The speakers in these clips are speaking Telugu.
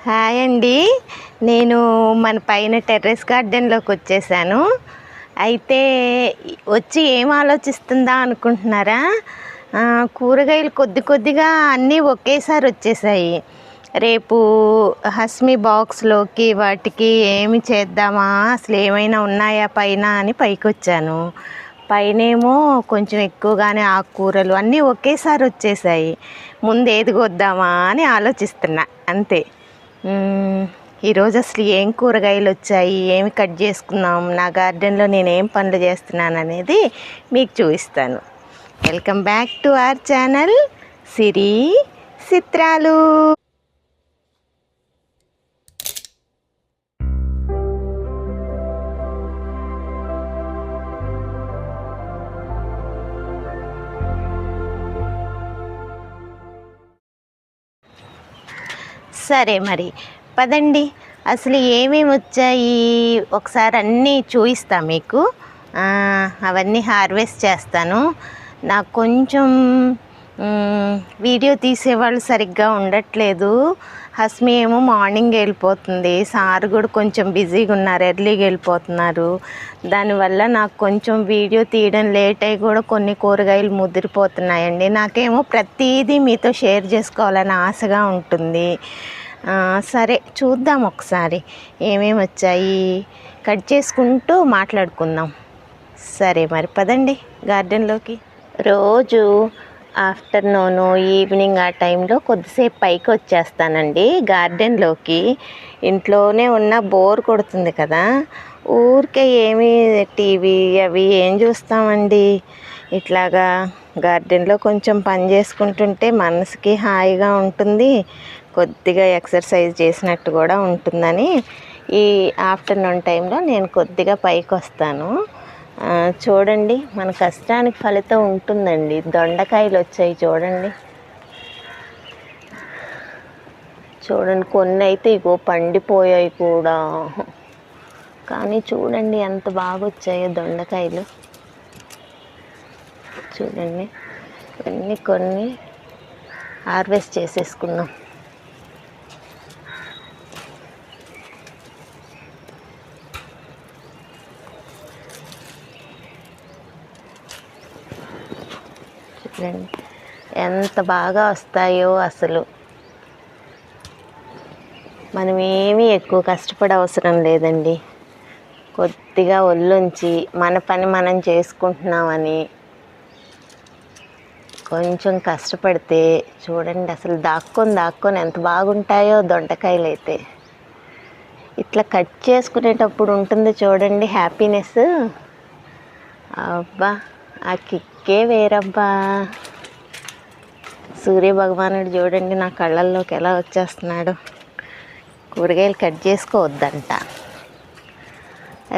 హాయ్ అండి. నేను మన పైన టెర్రస్ గార్డెన్లోకి వచ్చేసాను. అయితే వచ్చి ఏం ఆలోచిస్తుందా అనుకుంటున్నారా? కూరగాయలు కొద్ది కొద్దిగా అన్నీ ఒకేసారి వచ్చేసాయి. రేపు హస్మి బాక్స్లోకి వాటికి ఏమి చేద్దామా, అసలు ఏమైనా ఉన్నాయా పైన అని పైకి వచ్చాను. పైనేమో కొంచెం ఎక్కువగానే ఆకుకూరలు అన్నీ ఒకేసారి వచ్చేసాయి. ముందు ఏది కొద్దామా అని ఆలోచిస్తున్నా అంతే. ఈరోజు అసలు ఏం కూరగాయలు వచ్చాయి, ఏమి కట్ చేసుకుందాం, నా గార్డెన్లో నేను ఏం పనులు చేస్తున్నాను అనేది మీకు చూపిస్తాను. Welcome back to our channel Siri Chitralu. సరే మరి పదండి, అసలు ఏమేమి వచ్చాయి ఒకసారి అన్నీ చూపిస్తా మీకు. అవన్నీ హార్వెస్ట్ చేస్తాను. నాకు కొంచెం వీడియో తీసేవాళ్ళు సరిగ్గా ఉండట్లేదు. హస్మి ఏమో మార్నింగ్ వెళ్ళిపోతుంది, సార్ కూడా కొంచెం బిజీగా ఉన్నారు, ఎర్లీగా వెళ్ళిపోతున్నారు. దానివల్ల నాకు కొంచెం వీడియో తీయడం లేట్ అయ్యి కూడా కొన్ని కూరగాయలు ముదిరిపోతున్నాయండి. నాకేమో ప్రతిదీ మీతో షేర్ చేసుకోవాలని ఆశగా ఉంటుంది. సరే చూద్దాం ఒకసారి ఏమేమి వచ్చాయి, కట్ చేసుకుంటూ మాట్లాడుకుందాం. సరే మరి పదండి గార్డెన్లోకి. రోజు ఆఫ్టర్నూను ఈవినింగ్ ఆ టైంలో కొద్దిసేపు పైకి వచ్చేస్తానండి గార్డెన్లోకి. ఇంట్లోనే ఉన్న బోర్ కొడుతుంది కదా, ఊరికే ఏమి టీవీ అవి ఏం చూస్తామండి. ఇట్లాగా గార్డెన్లో కొంచెం పని చేసుకుంటుంటే మనసుకి హాయిగా ఉంటుంది, కొద్దిగా ఎక్సర్సైజ్ చేసినట్టు కూడా ఉంటుందని ఈ ఆఫ్టర్నూన్ టైంలో నేను కొద్దిగా పైకి వస్తాను. చూడండి, మన కష్టానికి ఫలితం ఉంటుందండి. దొండకాయలు వచ్చాయి చూడండి. చూడండి, కొన్ని అయితే ఇగో పండిపోయాయి కూడా, కానీ చూడండి ఎంత బాగా వచ్చాయో దొండకాయలు. చూడండి, కొన్ని హార్వెస్ట్ చేసేసుకుందాం. చూడండి ఎంత బాగా వస్తాయో. అసలు మనం ఏమీ ఎక్కువ కష్టపడే అవసరం లేదండి. కొద్దిగా ఒళ్ళొంచి మన పని మనం చేసుకుంటున్నామని కొంచెం కష్టపడితే చూడండి అసలు దాక్కొని ఎంత బాగుంటాయో దొండకాయలు అయితే. ఇట్లా కట్ చేసుకునేటప్పుడు ఉంటుంది చూడండి హ్యాపీనెస్. అబ్బా, ఆ కిక్కే వేరబ్బా. సూర్య భగవానుడు చూడండి నా కళ్ళల్లోకి ఎలా వచ్చేస్తున్నాడు. కూరగాయలు కట్ చేసుకోవద్దంట.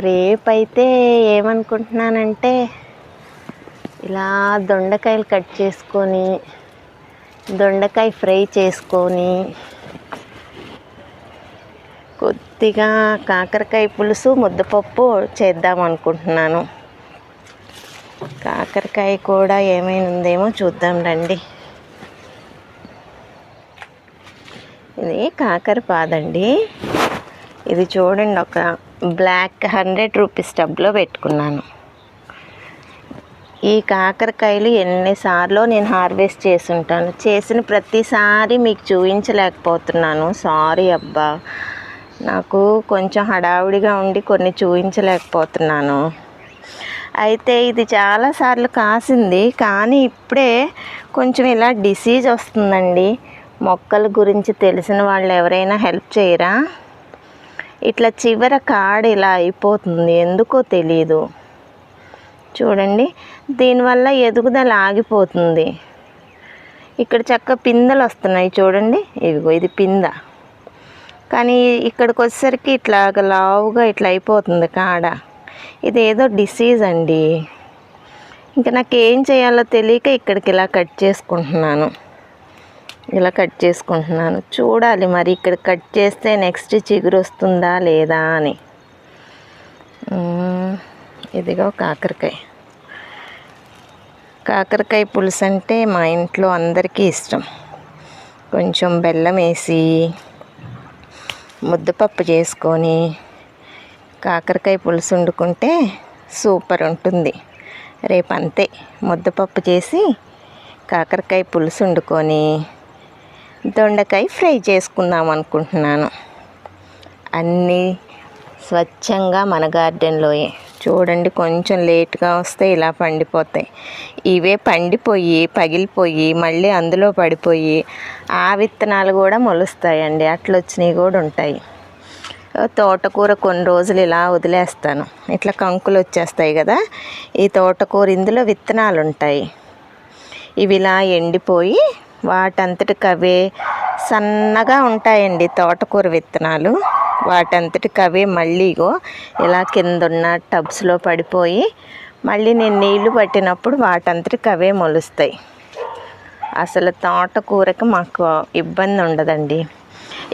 రేపైతే ఏమనుకుంటున్నానంటే ఇలా దొండకాయలు కట్ చేసుకొని దొండకాయ ఫ్రై చేసుకొని కొద్దిగా కాకరకాయ పులుసు ముద్దపప్పు చేద్దాం అనుకుంటున్నాను. కాకరకాయ కూడా ఏమైనా ఉందేమో చూద్దాం రండి. ఇది కాకర పాదండి. ఇది చూడండి, ఒక బ్లాక్ 100 రూపీస్ టబ్లో పెట్టుకున్నాను. ఈ కాకరకాయలు ఎన్నిసార్లు నేను హార్వెస్ట్ చేసి ఉంటాను, చేసిన ప్రతిసారి మీకు చూపించలేకపోతున్నాను. సారీ అబ్బా, నాకు కొంచెం హడావుడిగా ఉండి కొన్ని చూపించలేకపోతున్నాను. అయితే ఇది చాలాసార్లు కాసింది, కానీ ఇప్పుడే కొంచెం ఇలా డిసీజ్ వస్తుందండి. మొక్కల గురించి తెలిసిన వాళ్ళు ఎవరైనా హెల్ప్ చేయరా? ఇట్లా చివర కాడ ఇలా అయిపోతుంది, ఎందుకో తెలీదు. చూడండి, దీనివల్ల ఎదుగుదల ఆగిపోతుంది. ఇక్కడ చక్క పిందెలు వస్తున్నాయి చూడండి, ఇదిగో ఇది పింద. కానీ ఇక్కడికి వచ్చేసరికి ఇట్లాగ లావుగా ఇట్లా అయిపోతుంది కాడ. ఇదేదో డిసీజ్ అండి. ఇంకా నాకు ఏం చేయాలో తెలియక ఇక్కడికి ఇలా కట్ చేసుకుంటున్నాను. చూడాలి మరి ఇక్కడ కట్ చేస్తే నెక్స్ట్ చిగురు వస్తుందా లేదా అని. ఇదిగో కాకరకాయ పులుసు అంటే మా ఇంట్లో అందరికీ ఇష్టం. కొంచెం బెల్లం వేసి ముద్దపప్పు చేసుకొని కాకరకాయ పులుసు వండుకుంటే సూపర్ ఉంటుంది. రేపు అంతే ముద్దపప్పు చేసి కాకరకాయ పులుసు వండుకొని దొండకాయ ఫ్రై చేసుకుందాం అనుకుంటున్నాను. అన్నీ స్వచ్ఛంగా మన గార్డెన్లోయే. చూడండి, కొంచెం లేట్గా వస్తే ఇలా పండిపోతాయి. ఇవే పండిపోయి పగిలిపోయి మళ్ళీ అందులో పడిపోయి ఆ విత్తనాలు కూడా మొలుస్తాయండి. అట్లా వచ్చినవి కూడా ఉంటాయి. తోటకూర కొన్ని రోజులు ఇలా వదిలేస్తాను, ఇట్లా కంకులు వచ్చేస్తాయి కదా. ఈ తోటకూర ఇందులో విత్తనాలు ఉంటాయి. ఇవి ఇలా ఎండిపోయి వాటంతటికి అవే సన్నగా ఉంటాయండి తోటకూర విత్తనాలు. వాటంతటికి అవే మళ్ళీ ఇలా కింద ఉన్న టబ్స్లో పడిపోయి మళ్ళీ నేను నీళ్లు పట్టినప్పుడు వాటంతటికి అవే మొలుస్తాయి. అసలు తోటకూరకి మాకు ఇబ్బంది ఉండదండి.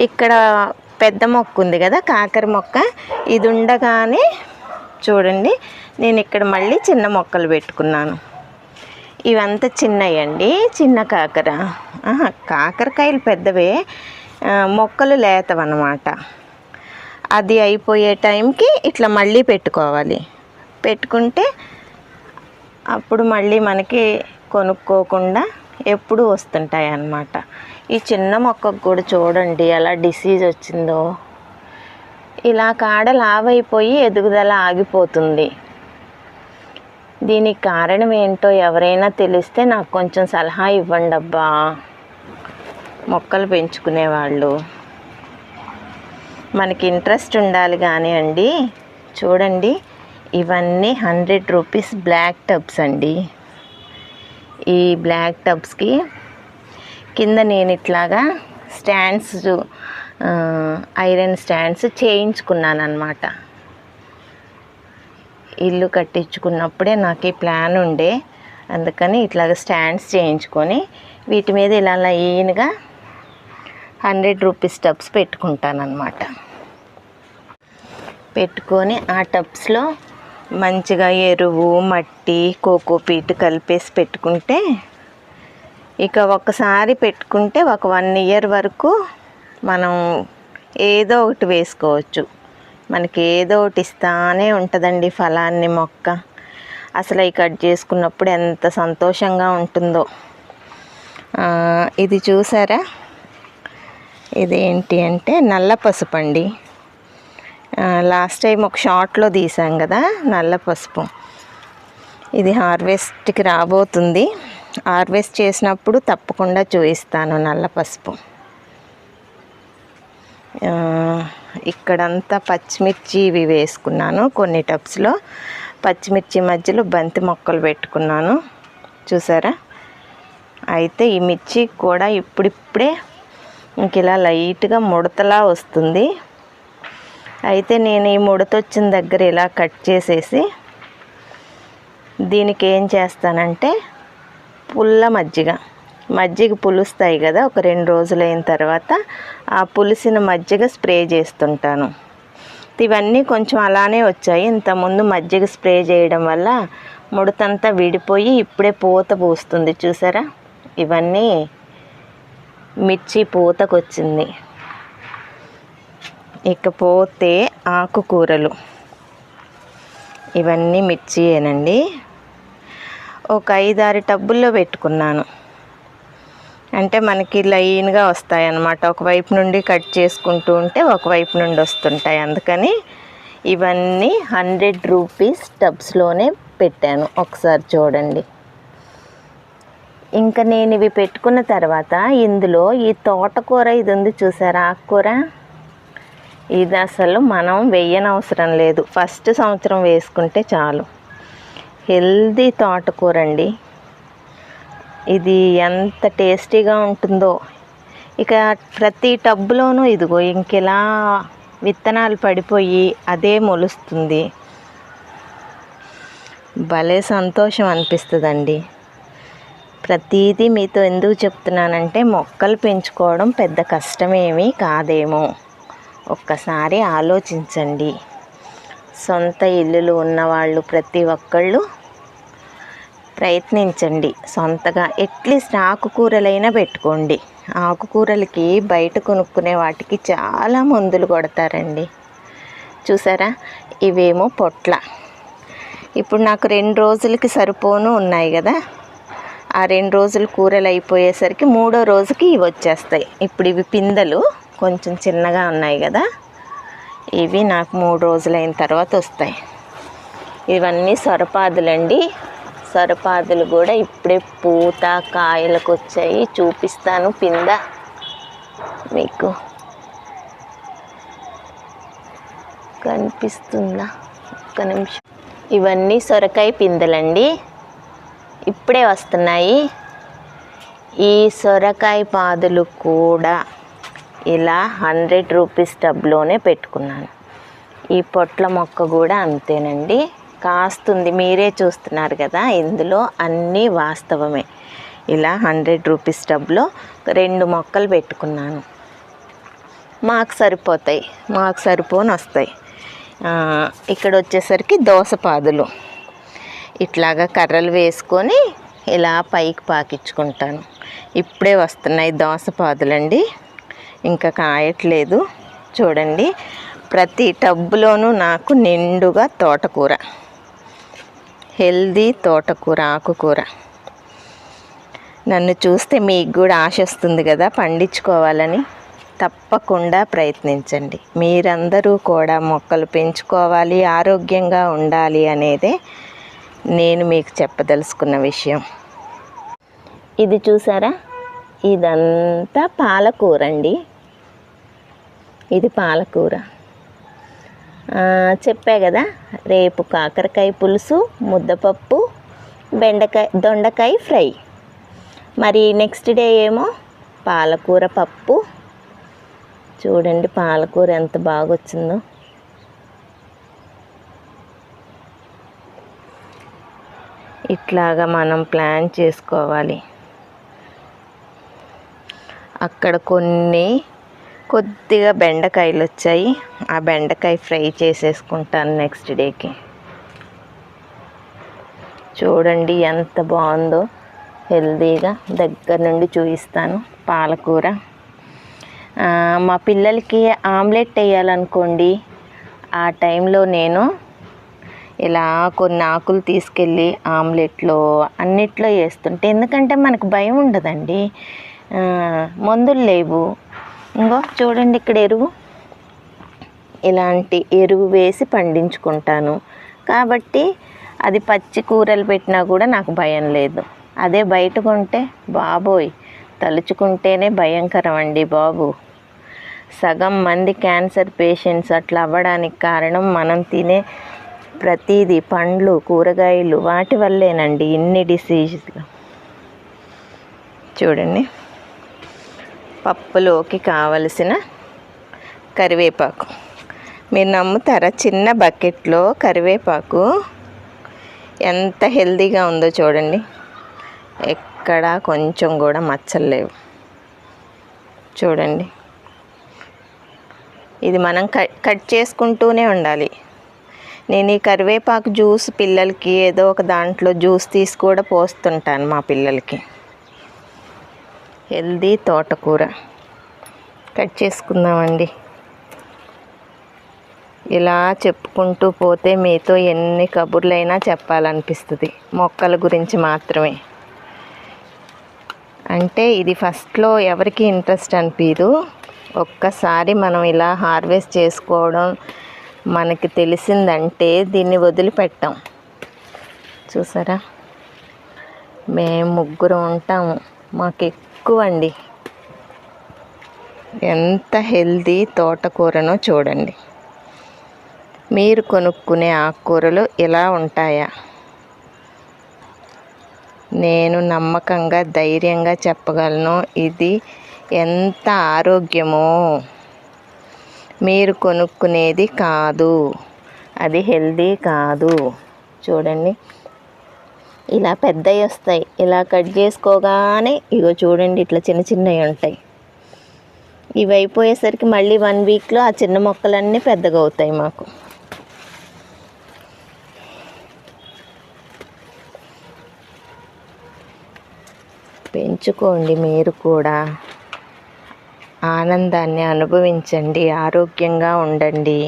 ఇక్కడ పెద్ద మొక్క ఉంది కదా, కాకర మొక్క. ఇది ఉండగానే చూడండి నేను ఇక్కడ మళ్ళీ చిన్న మొక్కలు పెట్టుకున్నాను. ఇవంతా చిన్నయండి, చిన్న కాకరకాయలు పెద్దవే, మొక్కలు లేతవన్నమాట. అది అయిపోయే టైంకి ఇట్లా మళ్ళీ పెట్టుకోవాలి. పెట్టుకుంటే అప్పుడు మళ్ళీ మనకి కొనుక్కోకుండా ఎప్పుడు వస్తుంటాయి అన్నమాట. ఈ చిన్న మొక్కకు కూడా చూడండి ఎలా డిసీజ్ వచ్చిందో. ఇలా కాడ లావైపోయి ఎదుగుదల ఆగిపోతుంది. దీనికి కారణం ఏంటో ఎవరైనా తెలిస్తే నాకు కొంచెం సలహా ఇవ్వండి అబ్బా, మొక్కలు పెంచుకునేవాళ్ళు. మనకి ఇంట్రెస్ట్ ఉండాలి కానీ అండి. చూడండి, ఇవన్నీ 100 రూపీస్ బ్లాక్ టబ్స్ అండి. ఈ బ్లాక్ టబ్స్కి కింద నేను ఇట్లాగా స్టాండ్స్, ఐరన్ స్టాండ్స్ చేయించుకున్నాను అన్నమాట. ఇల్లు కట్టించుకున్నప్పుడే నాకు ఈ ప్లాన్ ఉండే, అందుకని ఇట్లాగ స్టాండ్స్ చేయించుకొని వీటి మీద ఇలా లైన్గా 100 రూపీస్ టబ్స్ పెట్టుకుంటానన్నమాట. పెట్టుకొని ఆ టబ్స్లో మంచిగా ఎరువు, మట్టి, కోకోపీట్ కలిపేసి పెట్టుకుంటే ఇక ఒకసారి పెట్టుకుంటే ఒక 1 ఇయర్ వరకు మనం ఏదో ఒకటి వేసుకోవచ్చు. మనకి ఏదో ఒకటి ఇస్తానే ఉంటుందండి ఫలాన్ని మొక్క. అసలు అవి కట్ చేసుకున్నప్పుడు ఎంత సంతోషంగా ఉంటుందో. ఇది చూసారా, ఇదేంటి అంటే నల్ల పసుపు అండి. లాస్ట్ టైం ఒక షార్ట్లో తీసాం కదా నల్ల పసుపు. ఇది హార్వెస్ట్కి రాబోతుంది. హార్వెస్ట్ చేసినప్పుడు తప్పకుండా చూపిస్తాను నల్ల పసుపు. ఇక్కడంతా పచ్చిమిర్చి ఇవి వేసుకున్నాను. కొన్ని టబ్స్లో పచ్చిమిర్చి మధ్యలో బంతి మొక్కలు పెట్టుకున్నాను, చూసారా. అయితే ఈ మిర్చి కూడా ఇప్పుడిప్పుడే ఇంక ఇలా లైట్గా ముడతలా వస్తుంది. అయితే నేను ఈ ముడత వచ్చిన దగ్గర ఇలా కట్ చేసేసి దీనికి ఏం చేస్తానంటే పుల్ల మజ్జిగ పులుస్తాయి కదా, ఒక 2 రోజులైన తర్వాత ఆ పులిసిన మజ్జిగ స్ప్రే చేస్తుంటాను. ఇవన్నీ కొంచెం అలానే వచ్చాయి. ఇంతకుముందు మజ్జిగ స్ప్రే చేయడం వల్ల ముడతంతా విడిపోయి ఇప్పుడే పూత పూస్తుంది, చూసారా. ఇవన్నీ మిర్చి పూతకు వచ్చింది. ఇకపోతే ఆకుకూరలు, ఇవన్నీ మిర్చియేనండి. ఒక 5-6 టబ్బుల్లో పెట్టుకున్నాను. అంటే మనకి లైన్గా వస్తాయి అన్నమాట. ఒకవైపు నుండి కట్ చేసుకుంటూ ఉంటే ఒకవైపు నుండి వస్తుంటాయి. అందుకని ఇవన్నీ 100 రూపీస్ టబ్స్లోనే పెట్టాను. ఒకసారి చూడండి. ఇంకా నేను ఇవి పెట్టుకున్న తర్వాత ఇందులో ఈ తోటకూర ఇది ఉంది చూసారా, ఆకుకూర. ఇది అసలు మనం వేయనవసరం లేదు, ఫస్ట్ సంవత్సరం వేసుకుంటే చాలు. హెల్దీ తోటకూర అండి. ఇది ఎంత టేస్టీగా ఉంటుందో. ఇక ప్రతి టబ్బులోనూ ఇదిగో ఇంకెలా విత్తనాలు పడిపోయి అదే మొలుస్తుంది. భలే సంతోషం అనిపిస్తుందండి. ప్రతిదీ మీతో ఎందుకు చెప్తున్నానంటే మొక్కలు పెంచుకోవడం పెద్ద కష్టమేమీ కాదేమో. ఒక్కసారి ఆలోచించండి. సొంత ఇల్లులు ఉన్నవాళ్ళు ప్రతి ఒక్కళ్ళు ప్రయత్నించండి సొంతగా. అట్లీస్ట్ ఆకుకూరలైనా పెట్టుకోండి. ఆకుకూరలకి బయట కొనుక్కునే వాటికి చాలా మందులు కొడతారండి. చూసారా, ఇవేమో పొట్ల. ఇప్పుడు నాకు 2 రోజులకి సరిపోను ఉన్నాయి కదా, ఆ 2 రోజులు కూరలు అయిపోయేసరికి 3వ రోజుకి ఇవి వచ్చేస్తాయి. ఇప్పుడు ఇవి పిందెలు కొంచెం చిన్నగా ఉన్నాయి కదా, ఇవి నాకు 3 రోజులైన తర్వాత వస్తాయి. ఇవన్నీ సొరపాదులండి. సొరపాదులు కూడా ఇప్పుడే పూత కాయలకు వచ్చాయి. చూపిస్తాను పింద మీకు. కనిపిస్తుందా? ఒక్క నిమిషం. ఇవన్నీ సొరకాయ పిందెలండి, ఇప్పుడే వస్తున్నాయి. ఈ సొరకాయ పాదులు కూడా ఇలా 100 రూపీస్ టబ్లోనే పెట్టుకున్నాను. ఈ పొట్ల మొక్క కూడా అంతేనండి, కాస్తుంది. మీరే చూస్తున్నారు కదా, ఇందులో అన్నీ వాస్తవమే. ఇలా 100 రూపీస్ టబ్లో 2 మొక్కలు పెట్టుకున్నాను. మాకు సరిపోతాయి, మాకు సరిపోని వస్తాయి. ఇక్కడ వచ్చేసరికి దోసపాదులు ఇట్లాగా కర్రలు వేసుకొని ఇలా పైకి పాకించుకుంటాను. ఇప్పుడే వస్తున్నాయి దోసపాదులండి, ఇంకా కాయట్లేదు. చూడండి, ప్రతి టబ్బులోనూ నాకు నిండుగా తోటకూర, హెల్దీ తోటకూర, ఆకుకూర. నన్ను చూస్తే మీకు కూడా ఆశ వస్తుంది కదా పండించుకోవాలని. తప్పకుండా ప్రయత్నించండి. మీరందరూ కూడా మొక్కలు పెంచుకోవాలి, ఆరోగ్యంగా ఉండాలి అనేదే నేను మీకు చెప్పదలుచుకున్న విషయం. ఇది చూసారా, ఇదంతా పాలకూర అండి. ఇది పాలకూర. చెప్పా కదా, రేపు కాకరకాయ పులుసు, ముద్దపప్పు, దొండకాయ ఫ్రై. మరి నెక్స్ట్ డే ఏమో పాలకూర పప్పు. చూడండి పాలకూర ఎంత బాగా వచ్చిందో. ఇట్లాగా మనం ప్లాన్ చేసుకోవాలి. అక్కడ కొద్దిగా బెండకాయలు వచ్చాయి, ఆ బెండకాయ ఫ్రై చేసేసుకుంటాను నెక్స్ట్ డేకి. చూడండి ఎంత బాగుందో, హెల్దీగా దగ్గర నుండి చూపిస్తాను. పాలకూర మా పిల్లలకి ఆమ్లెట్ వేయాలనుకోండి, ఆ టైంలో నేను ఇలా కొన్ని ఆకులు తీసుకెళ్ళి ఆమ్లెట్లో అన్నిట్లో వేస్తుంటే, ఎందుకంటే మనకు భయం ఉండదండి, మందులు లేవు. ఇంకో చూడండి, ఇక్కడ ఎరువు, ఇలాంటి ఎరువు వేసి పండించుకుంటాను కాబట్టి అది పచ్చి కూరలు పెట్టినా కూడా నాకు భయం లేదు. అదే బయట కొంటే బాబోయ్, తలుచుకుంటేనే భయంకరం అండి బాబు. సగం మంది క్యాన్సర్ పేషెంట్స్ అట్లా అవ్వడానికి కారణం మనం తినే ప్రతిదీ, పండ్లు కూరగాయలు, వాటి వల్లేనండి ఇన్ని డిసీజులు. చూడండి, పప్పులోకి కావలసిన కరివేపాకు. మీరు నమ్ముతారా, చిన్న బకెట్లో కరివేపాకు ఎంత హెల్తీగా ఉందో చూడండి. ఎక్కడ కొంచెం కూడా మచ్చలు లేవు. చూడండి, ఇది మనం కట్ చేసుకుంటూనే ఉండాలి. నేను ఈ కరివేపాకు జ్యూస్ పిల్లలకి ఏదో ఒక దాంట్లో జ్యూస్ తీసి కూడా పోస్తుంటాను మా పిల్లలకి. హెల్దీ తోటకూర కట్ చేసుకుందామండి. ఇలా చెప్పుకుంటూ పోతే మీతో ఎన్ని కబుర్లైనా చెప్పాలనిపిస్తుంది, మొక్కల గురించి మాత్రమే. అంటే ఇది ఫస్ట్లో ఎవరికి ఇంట్రెస్ట్ అనిపించదు. ఒక్కసారి మనం ఇలా హార్వెస్ట్ చేసుకోవడం మనకి తెలిసిందంటే దీన్ని వదిలిపెట్టాం. చూసారా, మేము 3 ఉంటాము, మాకు ఎక్కువ అండి. ఎంత హెల్దీ తోటకూరనో చూడండి. మీరు కొనుక్కునే ఆకుకూరలు ఇలా ఉంటాయా? నేను నమ్మకంగా ధైర్యంగా చెప్పగలను, ఇది ఎంత ఆరోగ్యమో. మీరు కొనుక్కునేది కాదు, అది హెల్దీ కాదు. చూడండి, ఇలా పెద్దవి వస్తాయి. ఇలా కట్ చేసుకోగానే ఇగో చూడండి, ఇట్లా చిన్న చిన్నవి ఉంటాయి. ఇవి అయిపోయేసరికి మళ్ళీ 1 వీక్లో ఆ చిన్న మొక్కలన్నీ పెద్దగా అవుతాయి మాకు. పెంచుకోండి, మీరు కూడా ఆనందాన్ని అనుభవించండి, ఆరోగ్యంగా ఉండండి.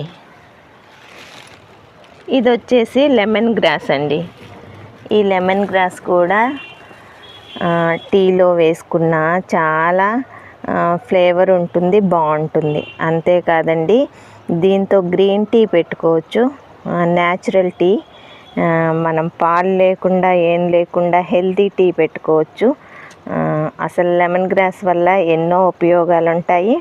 ఇది వచ్చేసి లెమన్ గ్రాస్ అండి. ఈ లెమన్ గ్రాస్ కూడా టీలో వేసుకున్న చాలా ఫ్లేవర్ ఉంటుంది, బాగుంటుంది. అంతేకాదండి, దీంతో గ్రీన్ టీ పెట్టుకోవచ్చు, న్యాచురల్ టీ. మనం పాలు లేకుండా ఏం లేకుండా హెల్తీ టీ పెట్టుకోవచ్చు. అసలు లెమన్ గ్రాస్ వల్ల ఎన్నో ఉపయోగాలు ఉంటాయి.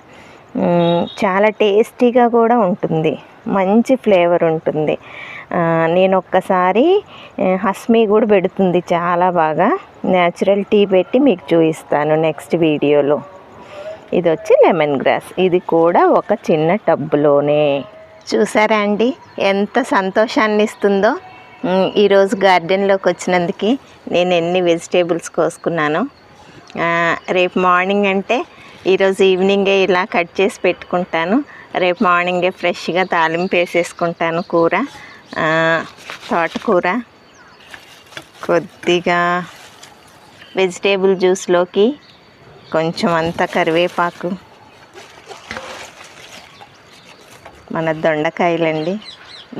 చాలా టేస్టీగా కూడా ఉంటుంది, మంచి ఫ్లేవర్ ఉంటుంది. నేను ఒక్కసారి హస్మీ కూడా పెడుతుంది చాలా బాగా. న్యాచురల్ టీ పెట్టి మీకు చూపిస్తాను నెక్స్ట్ వీడియోలో. ఇది వచ్చి లెమన్ గ్రాస్. ఇది కూడా ఒక చిన్న టబ్బులోనే. చూసారా అండి ఎంత సంతోషాన్ని ఇస్తుందో. ఈరోజు గార్డెన్లోకి వచ్చినందుకు నేను ఎన్ని వెజిటేబుల్స్ కోసుకున్నాను. రేపు మార్నింగ్ అంటే ఈరోజు ఈవినింగే ఇలా కట్ చేసి పెట్టుకుంటాను. రేపు మార్నింగే ఫ్రెష్గా తాలింపు వేసేసుకుంటాను. కూర తోటకూర, కొద్దిగా వెజిటేబుల్ జ్యూస్లోకి కొంచెం అంతా కరివేపాకు, మన దొండకాయలండి,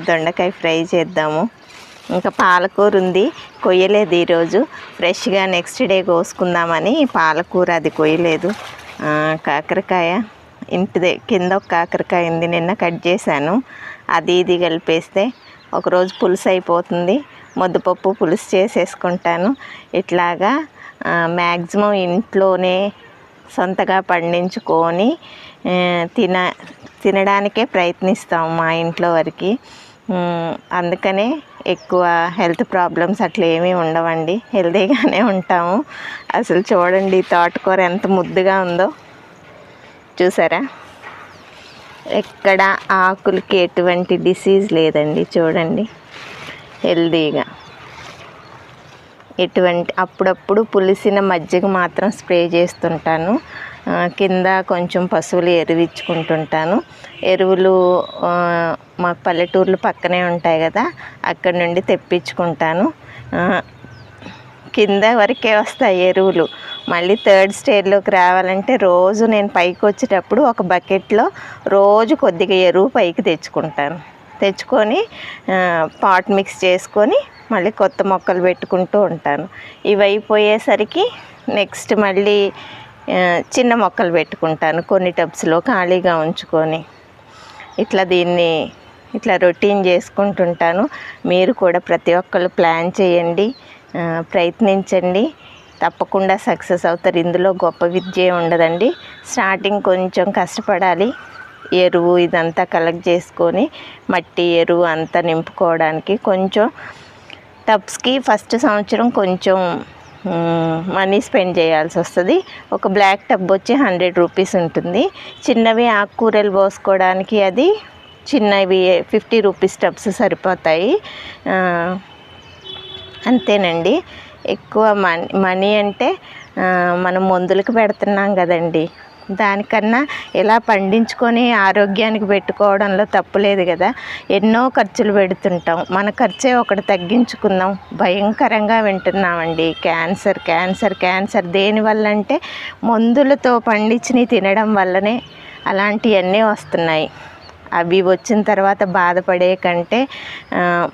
దొండకాయ ఫ్రై చేద్దాము. ఇంకా పాలకూర ఉంది, కొయ్యలేదు ఈరోజు, ఫ్రెష్గా నెక్స్ట్ డే కోసుకుందామని పాలకూర అది కొయ్యలేదు. కాకరకాయ ఇంటిదే కింద ఒక కాకరకాయ ఉంది, నిన్న కట్ చేశాను. అది ఇది కలిపేస్తే ఒకరోజు పులుసు అయిపోతుంది. ముద్దపప్పు పులుసు చేసేసుకుంటాను. ఇట్లాగా మ్యాక్సిమం ఇంట్లోనే సొంతగా పండించుకొని తినడానికే ప్రయత్నిస్తాము మా ఇంట్లో వరకు. అందుకనే ఎక్కువ హెల్త్ ప్రాబ్లమ్స్ అట్లా ఏమీ ఉండవండి, హెల్తీగానే ఉంటాము. అసలు చూడండి తోటకూర ఎంత ముద్దుగా ఉందో, చూసారా? ఎక్కడ ఆకులకి ఎటువంటి డిసీజ్ లేదండి, చూడండి హెల్తీగా. అప్పుడప్పుడు పులిసిన మజ్జిగ మాత్రం స్ప్రే చేస్తుంటాను. కింద కొంచెం పశువులు ఎరువిచ్చుకుంటుంటాను. ఎరువులు మా పల్లెటూర్లు పక్కనే ఉంటాయి కదా, అక్కడ నుండి తెప్పించుకుంటాను. కింద వరకే వస్తాయి ఎరువులు. మళ్ళీ థర్డ్ స్టేర్లోకి రావాలంటే రోజు నేను పైకి వచ్చేటప్పుడు ఒక బకెట్లో రోజు కొద్దిగా ఎరువు పైకి తెచ్చుకొని పాట్ మిక్స్ చేసుకొని మళ్ళీ కొత్త మొక్కలు పెట్టుకుంటూ ఉంటాను. ఇవి అయిపోయేసరికి నెక్స్ట్ మళ్ళీ చిన్న మొక్కలు పెట్టుకుంటాను కొన్ని టబ్స్లో ఖాళీగా ఉంచుకొని. దీన్ని ఇట్లా రొటీన్ చేసుకుంటుంటాను. మీరు కూడా ప్రతి ఒక్కళ్ళు ప్లాన్ చేయండి, ప్రయత్నించండి, తప్పకుండా సక్సెస్ అవుతారు. ఇందులో గొప్ప విద్య ఉండదండి. స్టార్టింగ్ కొంచెం కష్టపడాలి. ఎరువు ఇదంతా కలెక్ట్ చేసుకొని మట్టి ఎరువు అంతా నింపుకోవడానికి కొంచెం టబ్స్కి ఫస్ట్ సంవత్సరం కొంచెం మనీ స్పెండ్ చేయాల్సి వస్తుంది. ఒక బ్లాక్ టబ్ వచ్చి 100 రూపీస్ ఉంటుంది. చిన్నవి ఆకుకూరలు పోసుకోవడానికి అది చిన్నవి 50 రూపీస్ టబ్స్ సరిపోతాయి. అంతేనండి. ఎక్కువ మనీ అంటే మనం మందులకు పెడుతున్నాం కదండి, దానికన్నా ఇలా పండించుకొని ఆరోగ్యానికి పెట్టుకోవడంలో తప్పులేదు కదా. ఎన్నో ఖర్చులు పెడుతుంటాం, మన ఖర్చే ఒకటి తగ్గించుకుందాం. భయంకరంగా వింటున్నామండి క్యాన్సర్. దేనివల్ల అంటే మందులతో పండించినవి తినడం వల్లనే అలాంటివన్నీ వస్తున్నాయి. అవి వచ్చిన తర్వాత బాధపడే కంటే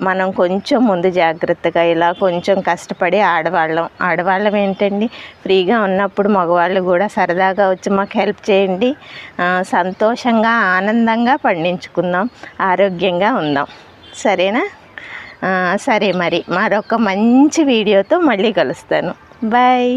మనం కొంచెం ముందు జాగ్రత్తగా ఇలా కొంచెం కష్టపడి ఆడవాళ్ళం ఏంటండి, ఫ్రీగా ఉన్నప్పుడు మగవాళ్ళు కూడా సరదాగా వచ్చి మాకు హెల్ప్ చేయండి. సంతోషంగా ఆనందంగా పండించుకుందాం, ఆరోగ్యంగా ఉందాం. సరేనా? సరే, మరి మరొక మంచి వీడియోతో మళ్ళీ కలుస్తాను. బాయ్.